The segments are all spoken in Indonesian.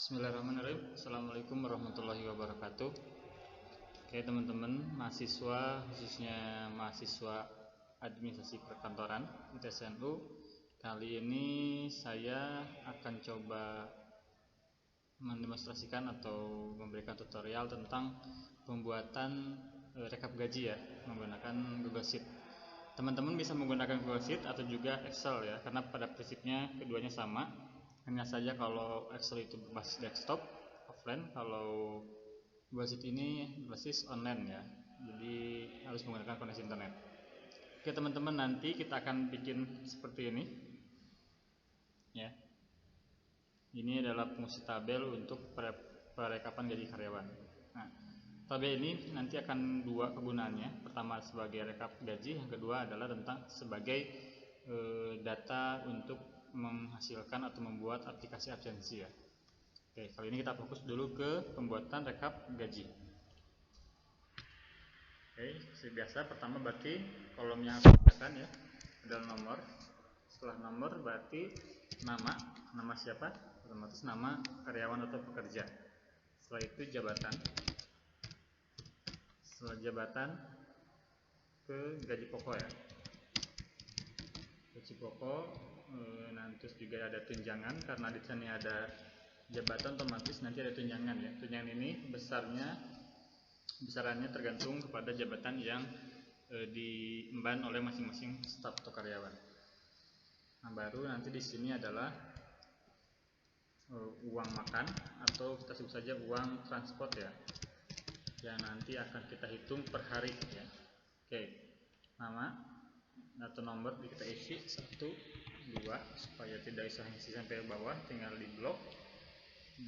Bismillahirrahmanirrahim. Assalamualaikum warahmatullahi wabarakatuh. Oke teman-teman mahasiswa, khususnya mahasiswa administrasi perkantoran ITSNU, kali ini saya akan coba mendemonstrasikan atau memberikan tutorial tentang pembuatan rekap gaji ya, menggunakan Google Sheet. Teman-teman bisa menggunakan Google Sheet atau juga Excel ya, karena pada prinsipnya keduanya sama. Hanya saja kalau Excel itu berbasis desktop, offline, kalau Google Sheet ini berbasis online ya, jadi harus menggunakan koneksi internet. Oke teman-teman, nanti kita akan bikin seperti ini ya. Ini adalah fungsi tabel untuk perekapan gaji karyawan. Nah, tabel ini nanti akan dua kegunaannya. Pertama sebagai rekap gaji, yang kedua adalah tentang sebagai data untuk menghasilkan atau membuat aplikasi absensi ya. Oke, kali ini kita fokus dulu ke pembuatan rekap gaji. Oke, seperti biasa pertama berarti kolom yang harus digunakan ya adalah nomor. Setelah nomor berarti nama siapa? Otomatis nama karyawan atau pekerja. Setelah itu jabatan. Setelah jabatan ke gaji pokok ya. Gaji pokok, nanti terus juga ada tunjangan, karena di sini ada jabatan otomatis nanti ada tunjangan ya. Tunjangan ini besarannya tergantung kepada jabatan yang diemban oleh masing-masing staf atau karyawan. Nah, baru nanti di sini adalah uang makan atau kita sebut saja uang transport ya, yang nanti akan kita hitung per hari ya. Oke, nama atau nomor kita isi 1, 2 supaya tidak bisa isi sampai ke bawah, tinggal di blok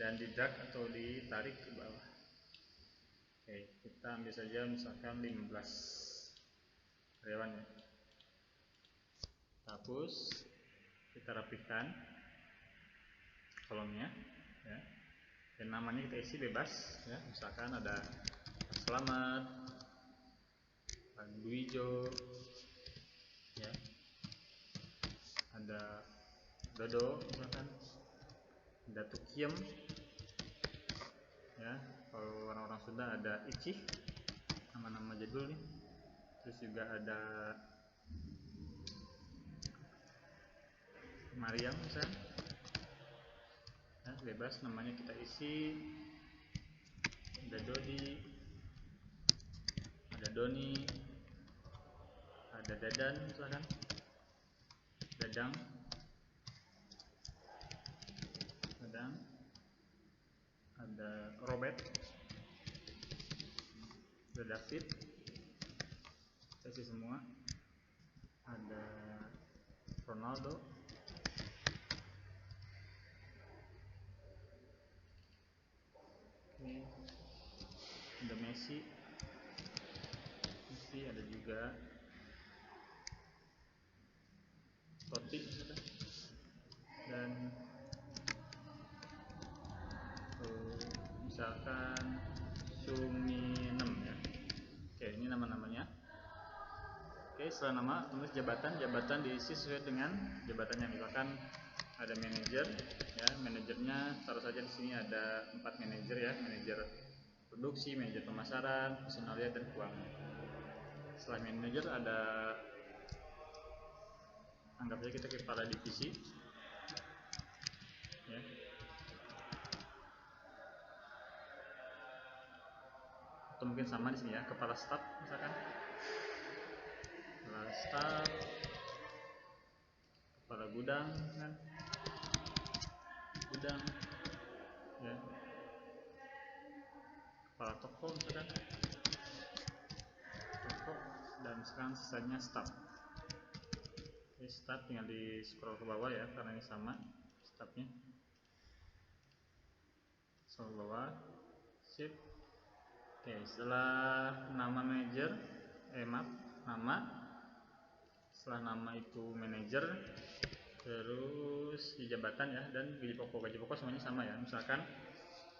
dan di drag atau ditarik ke bawah. Oke, kita ambil saja misalkan 15 karyawan ya. Hapus, kita rapihkan kolomnya ya. Dan namanya kita isi bebas ya, misalkan ada Selamat, Pak Duijo ya, ada Dodo misalkan, ada Tukiem ya, kalau orang-orang Sunda ada Icih, nama-nama jadul nih. Terus juga ada Mariam misalkan ya, bebas namanya kita isi. Ada Dodi, ada Doni, ada Dadan misalkan, Dadang, ada Robert, ada David, kita isi semua. Ada Ronaldo, ada Messi, ada juga Totti dan misalkan Suminem ya. Oke, ini nama-namanya. Oke, setelah nama tulis jabatan diisi sesuai dengan jabatannya. Misalkan ada manajer ya, manajernya taruh saja di sini ada 4 manajer ya, manajer produksi, manajer pemasaran, personalia dan keuangan. Setelah manajer ada, anggap saja kita kepala divisi ya. Atau mungkin sama di sini ya, kepala staf misalkan. Kepala staf, kepala gudang kan. Gudang ya. Kepala toko misalkan. Toko, dan sekarang sisanya staf. Oke, staf tinggal di scroll ke bawah ya, karena ini sama stafnya. Scroll ke bawah, sip. Oke, setelah nama manajer, nama. Setelah nama itu manajer, terus di jabatan ya, dan gaji pokok semuanya sama ya. Misalkan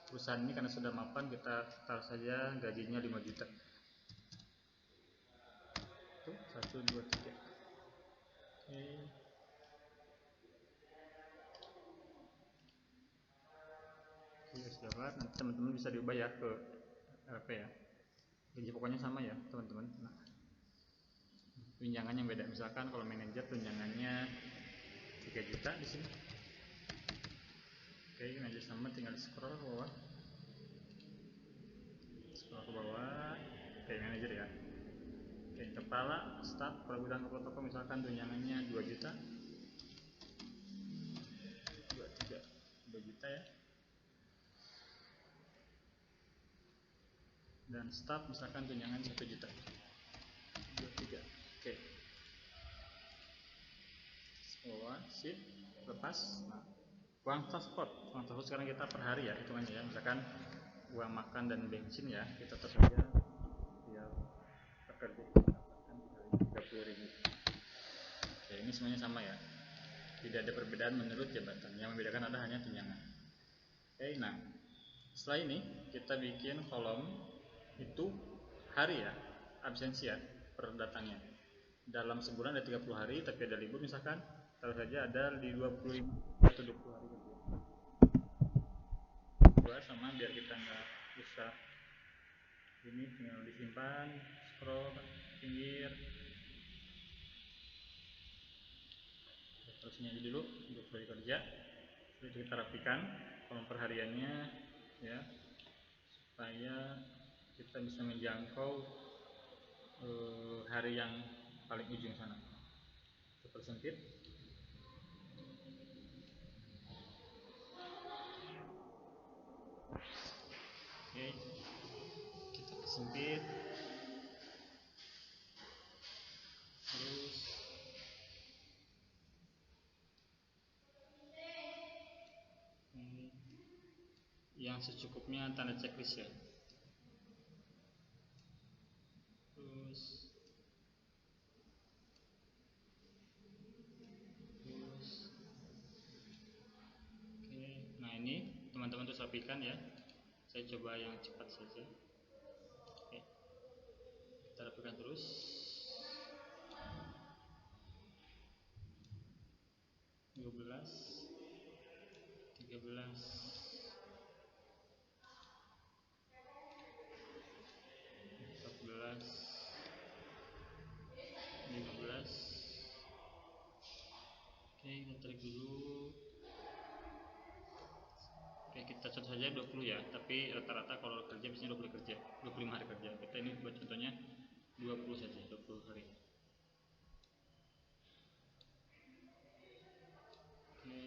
perusahaan ini karena sudah mapan, kita taruh saja gajinya 5 juta. Tuh, 1, 2, 3. Oke. US dollar. Nanti teman-teman bisa diubah ya ke apa ya, gaji pokoknya sama ya teman-teman. Nah, tunjangan yang beda, misalkan kalau manajer tunjangannya 3 juta di sini. Oke, manajer sama, tinggal scroll ke bawah, kayak manajer ya. Oke, kepala staf pergudangan protokol misalkan tunjangannya 2 juta, 2 juta ya. Dan staf misalkan tunjangan 1 juta, 23. Oke, bawah sip, lepas. Nah, uang transport sekarang kita per hari ya hitungannya ya. Misalkan uang makan dan bensin ya, kita tetap saja biar pekerja mendapatkan 30.000. Oke, ini semuanya sama ya, tidak ada perbedaan menurut jabatan. Yang membedakan ada hanya tunjangan. Oke, nah setelah ini kita bikin kolom itu hari ya, absensi ya, per datangnya. Dalam sebulan ada 30 hari, tapi ada libur misalkan, taruh saja ada di 25 atau 20 hari gitu. Dua sama, biar kita nggak usah ini, tinggal disimpan, scroll ke pinggir, terusnya aja dulu untuk hari kerja. Itu kita rapikan kolom perhariannya ya, supaya kita bisa menjangkau hari yang paling ujung sana. Kita persempit. Oke, kita persempit. Terus yang secukupnya tanda checklist ya. Terus oke, nah ini teman-teman terus rapikan ya. Saya coba yang cepat saja. Oke, kita rapikan terus. 12, 13, 14, 15. Oke, kita tarik dulu. Oke, kita contoh saja 20 ya, tapi rata-rata kalau kerja biasanya 20 kerja, 25 hari kerja. Kita ini buat contohnya 20 saja, 20 hari. Oke.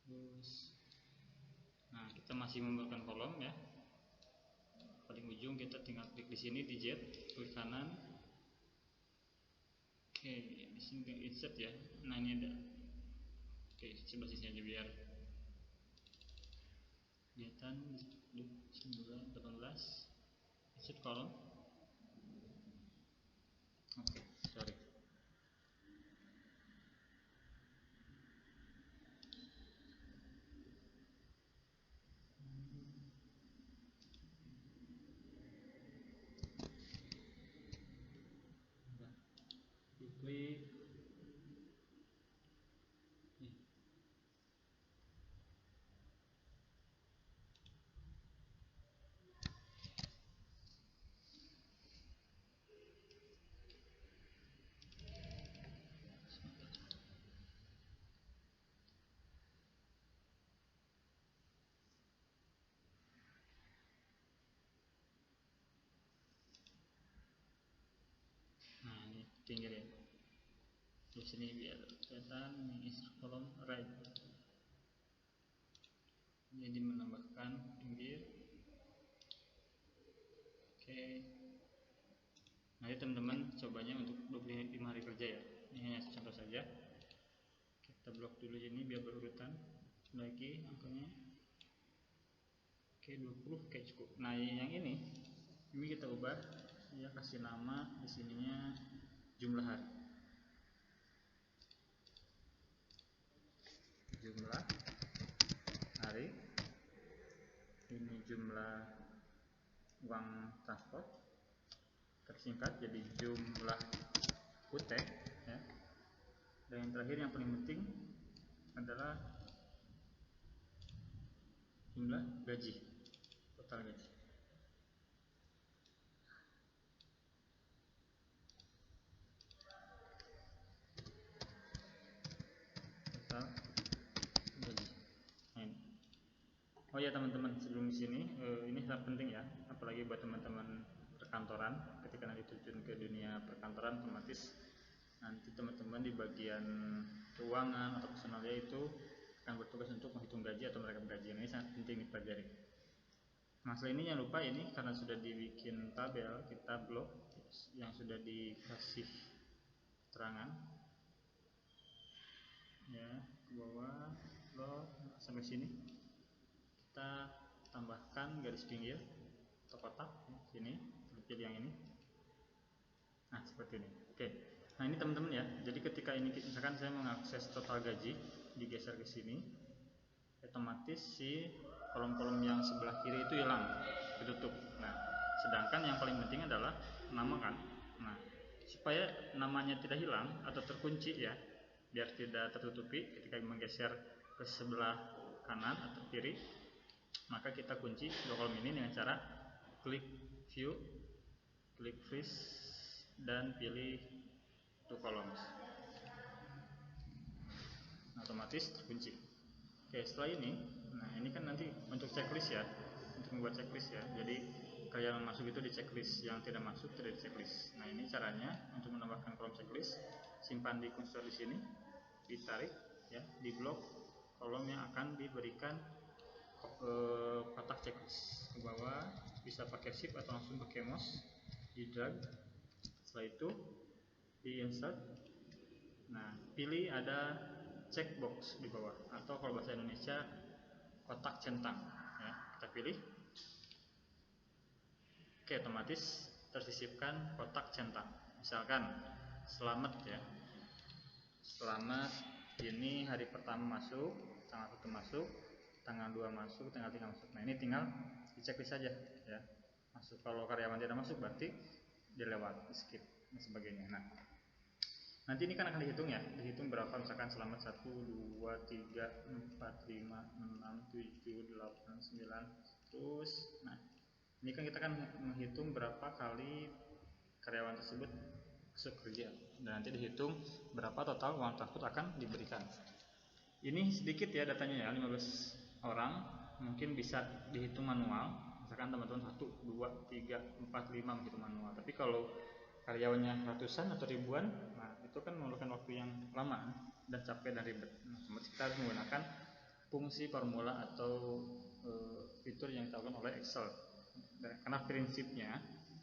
Terus nah, kita masih membuatkan kolom ya. Paling ujung kita tinggal klik di sini di Z, klik kanan. Oke, di sini tinggal insert ya. Nah, ini ada. Oke, sebelah sini aja biar kelihatan. 9, 18, insert kolom. Oke, sorry. Diklik. Nah, ini pinggir ya. Di sini biar kelihatan, ini kolom right. Jadi menambahkan pinggir. Oke. Nanti teman-teman cobanya untuk 25 hari kerja ya. Ini hanya contoh saja. Kita blok dulu ini biar berurutan. Lagi angkanya. Oke, 20. Oke, cukup. Nah, yang ini kita ubah ya, kasih nama di sininya jumlah hari. Jumlah hari. Ini jumlah uang transport. Tersingkat jadi jumlah UT ya. Dan yang terakhir yang paling penting adalah jumlah gaji, total gaji. Total gaji. Nah, ini. Oh ya teman-teman, sebelum sini ini sangat penting ya, apalagi buat teman-teman perkantoran. Ketika nanti terjun ke dunia perkantoran, otomatis nanti teman-teman di bagian keuangan atau personalnya itu akan bertugas untuk menghitung gaji atau merekap gaji. Ini sangat penting dipelajari. Masalah ini jangan lupa, ini karena sudah dibikin tabel, kita blok yang sudah dikasih keterangan ya, ke bawah blok sampai sini. Kita tambahkan garis pinggir atau kotak ya, sini, pilih yang ini. Nah, seperti ini. Oke. Nah, ini teman-teman ya. Jadi ketika ini misalkan saya mengakses total gaji, digeser ke sini, otomatis si kolom-kolom yang sebelah kiri itu hilang, ditutup. Nah, sedangkan yang paling penting adalah nama kan. Nah, supaya namanya tidak hilang atau terkunci ya, biar tidak tertutupi ketika menggeser ke sebelah kanan atau kiri, maka kita kunci dua kolom ini dengan cara klik view, klik freeze, dan pilih two columns. Nah, otomatis terkunci. Oke, setelah ini, nah ini kan nanti untuk checklist ya, untuk membuat checklist ya. Jadi yang masuk itu di checklist, yang tidak masuk tidak di checklist. Nah, ini caranya untuk menambahkan kolom checklist. Simpan di kursor di sini, ditarik ya, di blok kolom yang akan diberikan kotak checklist ke bawah. Bisa pakai shift atau langsung pakai mouse, di drag. Setelah itu di insert. Nah, pilih ada checkbox di bawah, atau kalau bahasa Indonesia kotak centang ya, kita pilih. Oke, otomatis tersisipkan kotak centang. Misalkan selamat ya, selamat ini hari pertama masuk, tanggal 1 masuk, tanggal 2 masuk, tanggal 3 masuk. Nah, ini tinggal di checklist saja ya. Masuk, kalau karyawan tidak masuk berarti dilewat, di skip dan sebagainya. Nah, nanti ini kan akan dihitung ya, dihitung berapa, misalkan selamat 1, 2, 3, 4, 5, 6, 7, 8, 9, terus. Nah, ini kan kita kan menghitung berapa kali karyawan tersebut masuk kerja, dan nanti dihitung berapa total uang tersebut akan diberikan. Ini sedikit ya datanya ya, 15 orang, mungkin bisa dihitung manual. Misalkan teman-teman 1, 2, 3, 4, 5 menghitung manual. Tapi kalau karyawannya ratusan atau ribuan, nah itu kan memerlukan waktu yang lama dan capek dan ribet. Nah, kita harus menggunakan fungsi formula atau fitur yang ditawarkan oleh Excel. Karena prinsipnya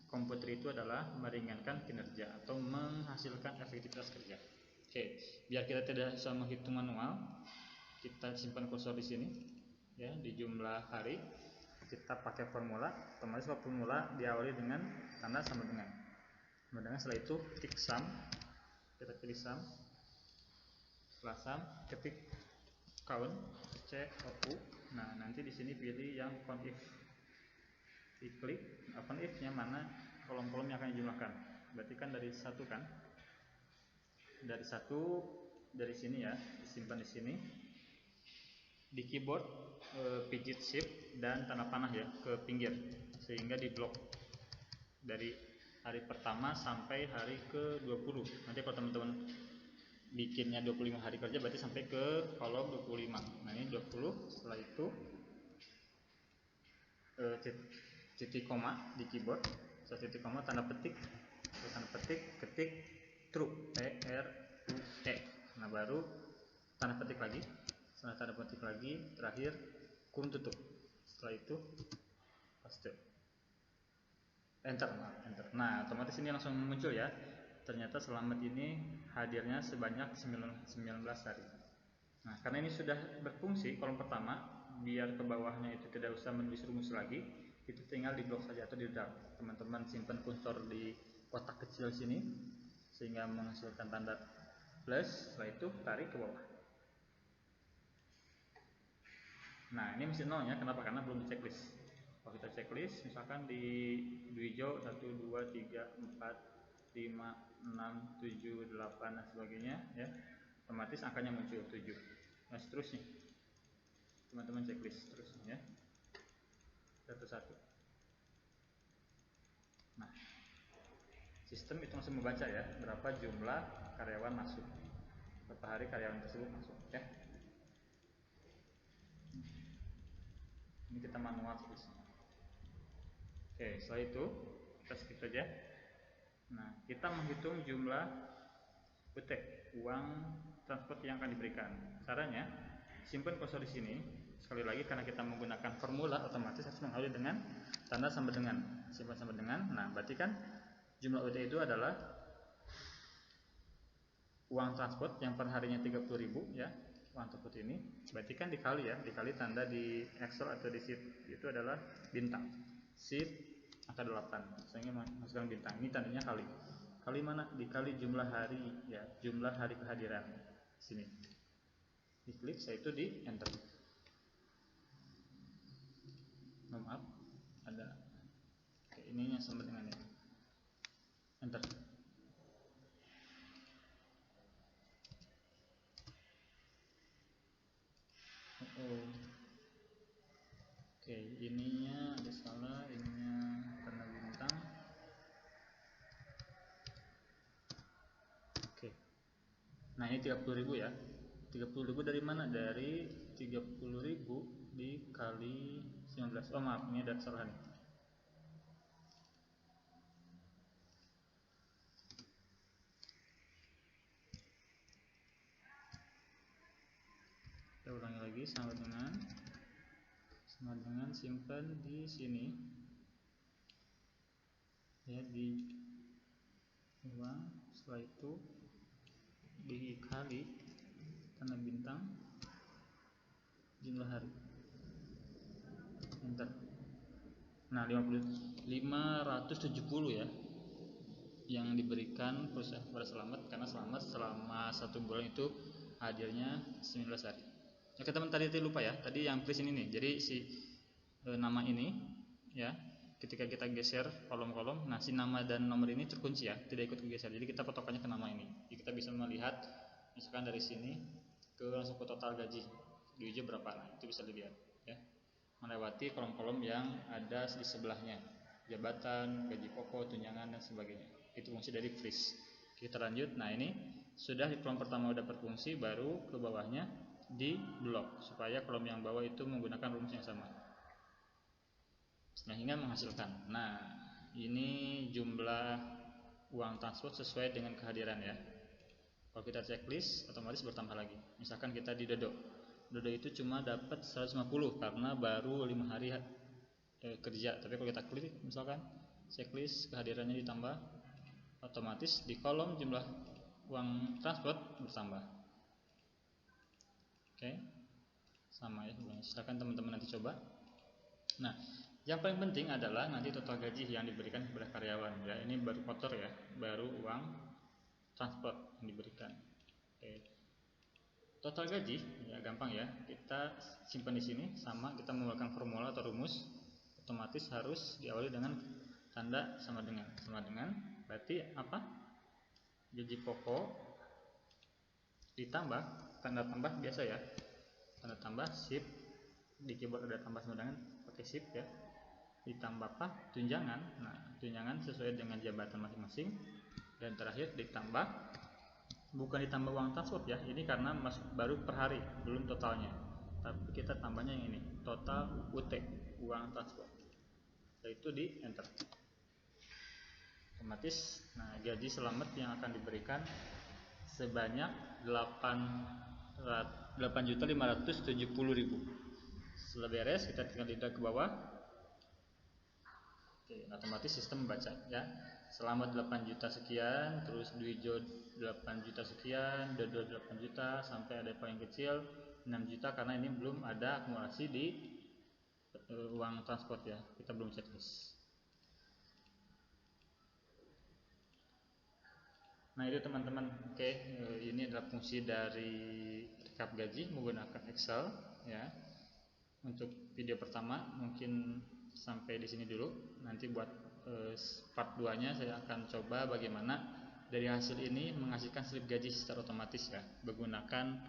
komputer itu adalah meringankan kinerja atau menghasilkan efektivitas kerja. Oke, biar kita tidak bisa menghitung manual, kita simpan kursor di sini ya, di jumlah hari. Kita pakai formula, otomatis formula diawali dengan tanda sama dengan. Setelah itu ketik sum, kita pilih sum. Setelah sum, ketik count, COU. Nah, nanti di sini pilih yang count if. Diklik count if-nya mana kolom-kolom yang akan dijumlahkan. Berarti kan dari 1 kan? Dari 1, dari sini ya, disimpan di sini. Di keyboard pijit shift dan tanda panah ya ke pinggir, sehingga di blok dari hari pertama sampai hari ke-20. Nanti kalau teman-teman bikinnya 25 hari kerja, berarti sampai ke kolom 25. Nah, ini 20. Setelah itu titik koma di keyboard. Setelah titik koma tanda petik, ketik true, TRUE. Nah, baru tanda petik lagi. Setelah tanda petik lagi, terakhir kurung tutup. Setelah itu paste. Enter. Nah, otomatis ini langsung muncul ya. Ternyata selamat ini hadirnya sebanyak 19 hari. Nah, karena ini sudah berfungsi kolom pertama, biar ke bawahnya itu tidak usah menulis rumus lagi, itu tinggal di blok saja atau di drag. Teman-teman simpan kursor di kotak kecil sini sehingga menghasilkan tanda plus. Setelah itu tarik ke bawah. Nah, ini masih 0 ya. Kenapa? Karena belum di checklist. Kalau kita checklist, misalkan di hijau 1, 2, 3, 4, 5, 6, 7, 8 dan sebagainya ya, otomatis angkanya muncul 7. Nah, seterusnya teman-teman checklist terusnya ya. satu-satu. Nah, sistem itu langsung membaca ya berapa jumlah karyawan masuk, berapa hari karyawan tersebut masuk ya. Ini kita manual tulis. Oke, setelah itu kita skip saja. Nah, kita menghitung jumlah UT, uang transport yang akan diberikan. Caranya, simpan kursor di sini. Sekali lagi karena kita menggunakan formula, otomatis harus mengawali dengan tanda sama dengan. Simpan sama dengan. Nah, berarti kan jumlah UT itu adalah uang transport yang per harinya 30.000 ya. Uang transport ini berarti kan dikali ya, dikali tanda di Excel atau di sheet itu adalah bintang. Sheet angka 8. Saya ingin masukkan bintang. Ini tandanya kali. Kali mana? Dikali jumlah hari ya, jumlah hari kehadiran. Sini. Diklik, saya itu di enter. Maaf, ada ininya sama dengan ini. Enter. Oke, ininya ada salah, ininya tanda bintang. Oke. Nah, ini 30.000 ya. 30.000 dari mana? Dari 30.000 dikali 19. Oh maaf, ini ada kesalahan. Kita ulangi lagi sama dengan simpan di sini ya, di uang. Setelah itu dikali tanda bintang jumlah hari, enter. Nah, 570 ya yang diberikan perusahaan kepada Selamat, karena Selamat selama 1 bulan itu hadirnya 19 hari. Oke teman, tadi lupa ya, tadi yang plus ini nih. Jadi si nama ini ya, ketika kita geser kolom-kolom, nah si nama dan nomor ini terkunci ya, tidak ikut geser. Jadi kita patokannya ke nama ini. Jadi kita bisa melihat misalkan dari sini ke langsung ke total gaji di ujung berapa, nah itu bisa dilihat ya, melewati kolom-kolom yang ada di sebelahnya, jabatan, gaji pokok, tunjangan dan sebagainya. Itu fungsi dari freeze. Kita lanjut. Nah, ini sudah di kolom pertama udah berfungsi, baru ke bawahnya di blok supaya kolom yang bawah itu menggunakan rumus yang sama sehingga menghasilkan. Nah, ini jumlah uang transport sesuai dengan kehadiran ya. Kalau kita checklist otomatis bertambah lagi. Misalkan kita di Dodo itu cuma dapat 150 karena baru 5 hari kerja. Tapi kalau kita klik misalkan checklist kehadirannya ditambah, otomatis di kolom jumlah uang transport bertambah. Oke, sama ya. Silakan teman-teman nanti coba. Nah, yang paling penting adalah nanti total gaji yang diberikan kepada karyawan ya. Ini baru kotor ya, baru uang transport yang diberikan. Oke. Total gaji ya gampang ya. Kita simpan di sini, sama kita menggunakan formula atau rumus, otomatis harus diawali dengan tanda sama dengan. Sama dengan berarti apa? Gaji pokok ditambah tanda tambah biasa ya. Tanda tambah shift, di keyboard ada tambah sama dengan, pakai shift ya. Ditambah apa? Tunjangan. Nah, tunjangan sesuai dengan jabatan masing-masing. Dan terakhir ditambah, bukan ditambah uang transport ya, ini karena baru per hari, belum totalnya. Tapi kita tambahnya yang ini, total UT, uang transport. Yaitu di enter. Otomatis, nah gaji Selamat yang akan diberikan sebanyak 8.570.000. Setelah beres, kita tinggal lidah ke bawah. Oke, otomatis sistem membaca ya. Selamat 8 juta sekian, terus Dwijo 8 juta sekian, Dodo 8 juta, sampai ada paling kecil 6 juta karena ini belum ada akumulasi di uang transport ya. Kita belum checklist. Nah, itu teman-teman. Oke, ini adalah fungsi dari rekap gaji menggunakan Excel ya. Untuk video pertama mungkin sampai di sini dulu. Nanti buat part 2-nya saya akan coba bagaimana dari hasil ini menghasilkan slip gaji secara otomatis ya, menggunakan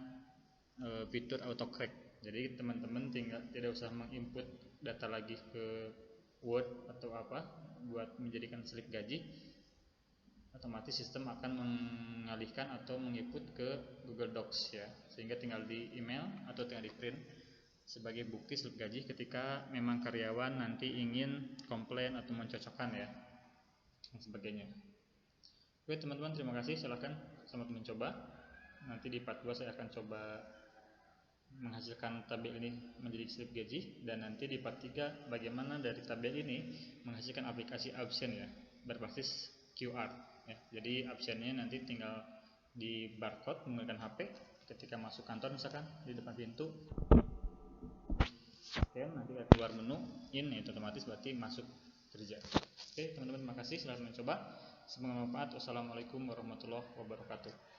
fitur auto correct. Jadi teman-teman tidak usah menginput data lagi ke Word atau apa buat menjadikan slip gaji. Otomatis sistem akan mengalihkan atau menginput ke Google Docs ya, sehingga tinggal di email atau tinggal di print sebagai bukti slip gaji ketika memang karyawan nanti ingin komplain atau mencocokkan ya, dan sebagainya. Oke teman-teman, terima kasih, silahkan selamat mencoba. Nanti di part 2 saya akan coba menghasilkan tabel ini menjadi slip gaji, dan nanti di part 3 bagaimana dari tabel ini menghasilkan aplikasi absen ya, berbasis QR ya. Jadi absennya nanti tinggal di barcode menggunakan HP ketika masuk kantor, misalkan di depan pintu scan, nanti keluar menu in, itu otomatis berarti masuk kerja. Oke teman-teman, terima kasih, selamat mencoba, semoga bermanfaat. Wassalamualaikum warahmatullahi wabarakatuh.